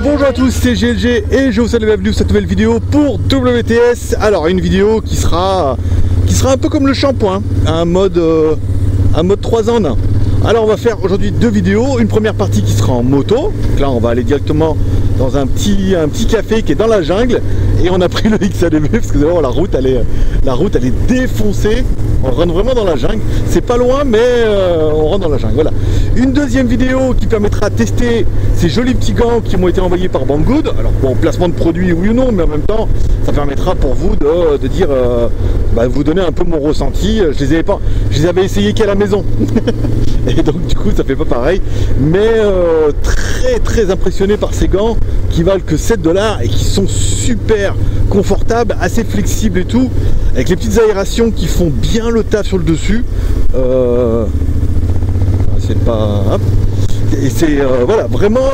Bonjour à tous, c'est GLG et je vous souhaite la bienvenue sur cette nouvelle vidéo pour WTS. Alors une vidéo qui sera un peu comme le shampoing, un mode 3 en 1. Alors on va faire aujourd'hui deux vidéos, une première partie qui sera en moto. Donc là on va aller directement dans un petit café qui est dans la jungle et on a pris le XADV parce que d'abord la route elle est défoncée. On rentre vraiment dans la jungle, c'est pas loin mais on rentre dans la jungle, voilà. Une deuxième vidéo qui permettra de tester ces jolis petits gants qui m'ont été envoyés par Banggood. Alors bon, placement de produit oui ou non, mais en même temps ça permettra pour vous de dire, vous donner un peu mon ressenti. Je les avais essayés qu'à la maison et donc du coup ça fait pas pareil, mais très impressionné par ces gants qui valent que 7 $ et qui sont super confortables, assez flexibles et tout, avec les petites aérations qui font bien le taf sur le dessus. C'est pas... Hop. Et c'est voilà, vraiment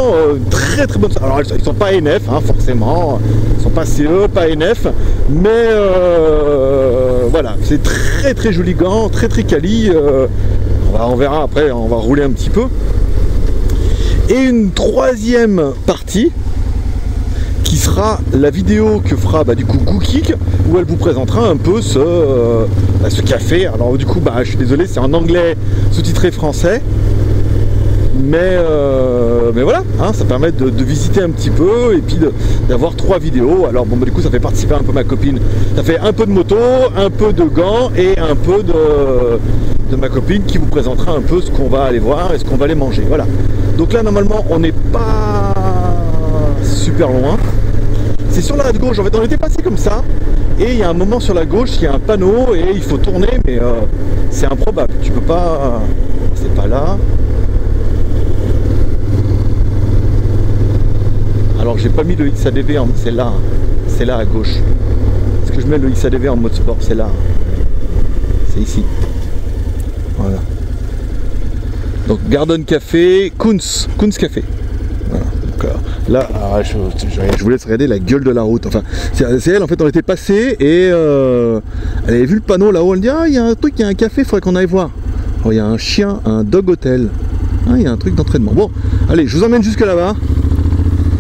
très bonne. Alors ils sont pas NF hein, forcément, ils sont pas CE, pas NF, mais voilà, c'est très joli gant, très quali. On verra après, on va rouler un petit peu. Et une troisième partie qui sera la vidéo que fera du coup Gookik, où elle vous présentera un peu ce café. Alors du coup je suis désolé, c'est en anglais sous-titré français, mais voilà hein, ça permet de visiter un petit peu et puis d'avoir 3 vidéos. Alors du coup ça fait participer un peu ma copine, ça fait un peu de moto, un peu de gants et un peu de ma copine qui vous présentera un peu ce qu'on va aller voir et ce qu'on va aller manger, voilà. Donc là normalement on n'est pas super loin, c'est sur la gauche. En fait on était passé comme ça et il y a un moment sur la gauche il y a un panneau et il faut tourner, mais c'est improbable, tu peux pas, c'est pas là. Alors j'ai pas mis le XADV en... c'est là à gauche. Est-ce que je mets le XADV en mode sport? C'est là, c'est ici, voilà. Donc Garden Café, Kunz Café. Voilà. Donc, là, je vous laisse regarder la gueule de la route. Enfin, c'est elle en fait, on était passé et elle avait vu le panneau là-haut. Elle dit ah il y a un truc, il y a un café, il faudrait qu'on aille voir. Oh, il y a un chien, un dog hotel. Ah, il y a un truc d'entraînement. Bon, allez, je vous emmène jusque là-bas.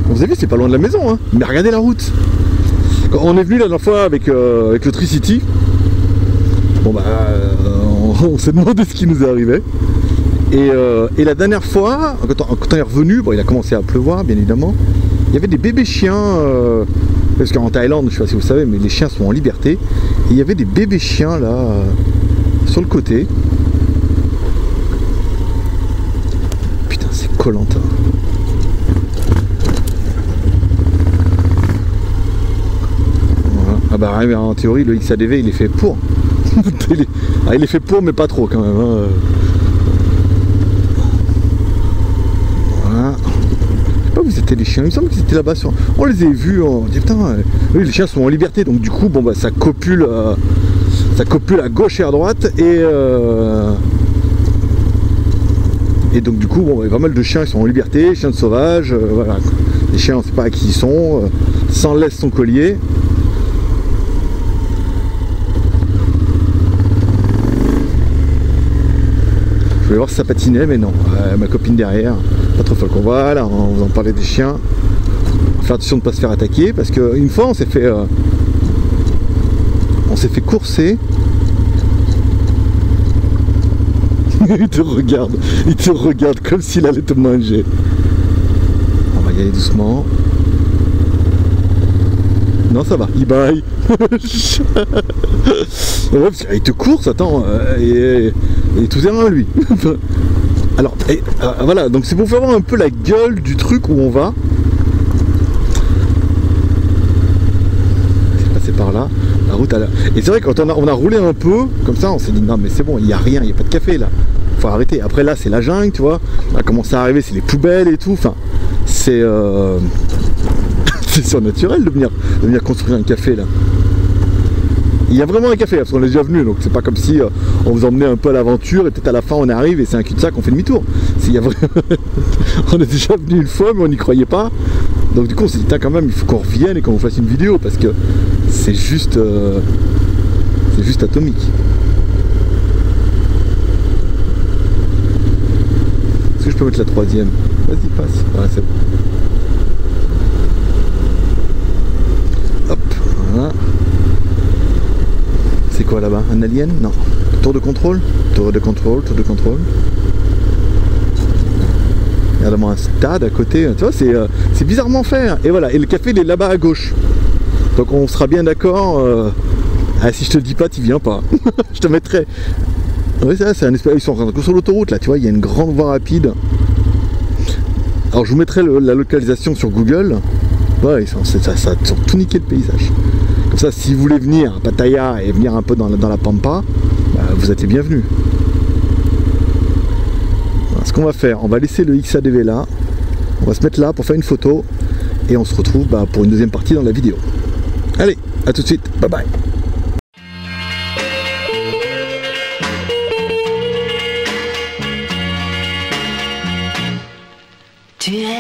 Vous avez vu, c'est pas loin de la maison, hein. Mais regardez la route. Quand on est venu la dernière fois avec le Tricity, bon on s'est demandé ce qui nous est arrivé. Et la dernière fois, quand on est revenu, bon, il a commencé à pleuvoir, bien évidemment. Il y avait des bébés chiens, parce qu'en Thaïlande, je sais pas si vous savez, mais les chiens sont en liberté. Et il y avait des bébés chiens là, sur le côté. Putain, c'est Koh-Lanta. Voilà. Ah en théorie, le XADV, il est fait pour. Il est fait pour, mais pas trop quand même. Hein. Vous étiez les chiens, il me semble qu'ils étaient là-bas sur... On les a vus, on dit putain, oui, les chiens sont en liberté, donc du coup ça copule à gauche et à droite et donc du coup il y a pas mal de chiens qui sont en liberté, chiens de sauvage, voilà. Les chiens on sait pas à qui ils sont, sans laisse son collier. Je voulais voir si ça patinait, mais non. Ma copine derrière, pas trop folle. Voilà, on vous en parlait des chiens. Faire attention de ne pas se faire attaquer, parce qu'une fois on s'est fait courser. Il te regarde comme s'il allait te manger. On va y aller doucement. Non, ça va, il baille. Il te course, attends, et tout derrière lui. Alors, voilà, donc c'est pour faire voir un peu la gueule du truc où on va. C'est passé par là, la route à la... Et c'est vrai que quand on a roulé un peu, comme ça, on s'est dit non mais c'est bon, il n'y a rien, il n'y a pas de café là. Faut arrêter. Après là, c'est la jungle, tu vois. On a commencé à arriver, c'est les poubelles et tout. Enfin, c'est... c'est surnaturel de venir construire un café là. Il y a vraiment un café parce qu'on est déjà venu, donc c'est pas comme si on vous emmenait un peu à l'aventure et peut-être à la fin on arrive et c'est un cul-de-sac, on fait demi-tour. On est déjà venu une fois mais on n'y croyait pas, donc du coup on s'est dit quand même il faut qu'on revienne et qu'on vous fasse une vidéo parce que c'est juste atomique. que je peux mettre la troisième? Vas-y, passe. Voilà, c'est bon. Hop, voilà. C'est quoi là-bas? Un alien? Non. Tour de contrôle? Tour de contrôle, tour de contrôle. Regardez-moi un stade à côté. Tu vois, c'est bizarrement fait. Et voilà, et le café il est là-bas à gauche. Donc on sera bien d'accord. Ah, si je te le dis pas, tu viens pas. Je te mettrai. Oui, ça, c'est un espèce. Ils sont sur l'autoroute là, tu vois, il y a une grande voie rapide. Alors je vous mettrai la localisation sur Google. Ouais, ils ont tout niqué le paysage. Comme ça, si vous voulez venir à Pattaya et venir un peu dans la Pampa, bah, vous êtes les bienvenus. Voilà, ce qu'on va faire, on va laisser le XADV là. On va se mettre là pour faire une photo. Et on se retrouve pour une deuxième partie dans la vidéo. Allez, à tout de suite, bye bye. Tu es